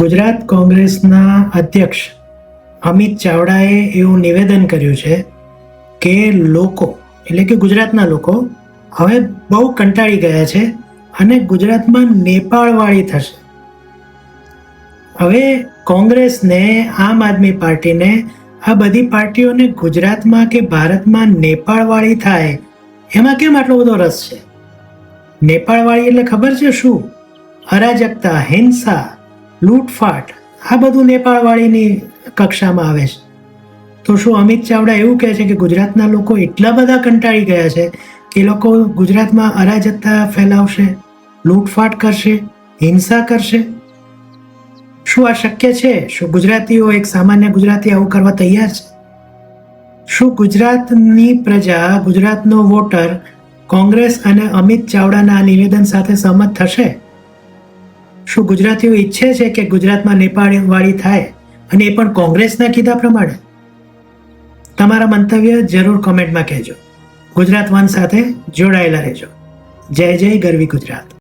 ગુજરાત કોંગ્રેસના અધ્યક્ષ અમિત ચાવડાએ એવું નિવેદન કર્યું છે કે લોકો એટલે કે ગુજરાતના લોકો હવે બહુ કંટાળી ગયા છે અને ગુજરાતમાં નેપાળવાળી થશે. હવે કોંગ્રેસને, આમ આદમી પાર્ટીને, આ બધી પાર્ટીઓને ગુજરાતમાં કે ભારતમાં નેપાળવાળી થાય એમાં કેમ આટલો બધો રસ છે? નેપાળવાળી એટલે ખબર છે શું? અરાજકતા, હિંસા, લૂંટફાટ, આ બધું નેપાળવાળીની કક્ષામાં આવે છે. તો શું અમિત ચાવડા એવું કહે છે કે ગુજરાતના લોકો એટલા બધા કંટાળી ગયા છે કે એ લોકો ગુજરાતમાં અરાજકતા ફેલાવશે, લૂંટફાટ કરશે, હિંસા કરશે? શું આ શક્ય છે? શું ગુજરાતીઓ, એક સામાન્ય ગુજરાતી આવું કરવા તૈયાર છે? શું ગુજરાતની પ્રજા, ગુજરાતનો વોટર કોંગ્રેસ અને અમિત ચાવડાના આ નિવેદન સાથે સહમત થશે? શું ગુજરાતીઓ ઈચ્છે છે કે ગુજરાતમાં નેપાળવાળી થાય, અને એ પણ કોંગ્રેસના કીધા પ્રમાણે? તમારા મંતવ્ય જરૂર કોમેન્ટમાં કહેજો. ગુજરાત વન સાથે જોડાયેલા રહેજો. જય જય ગરવી ગુજરાત.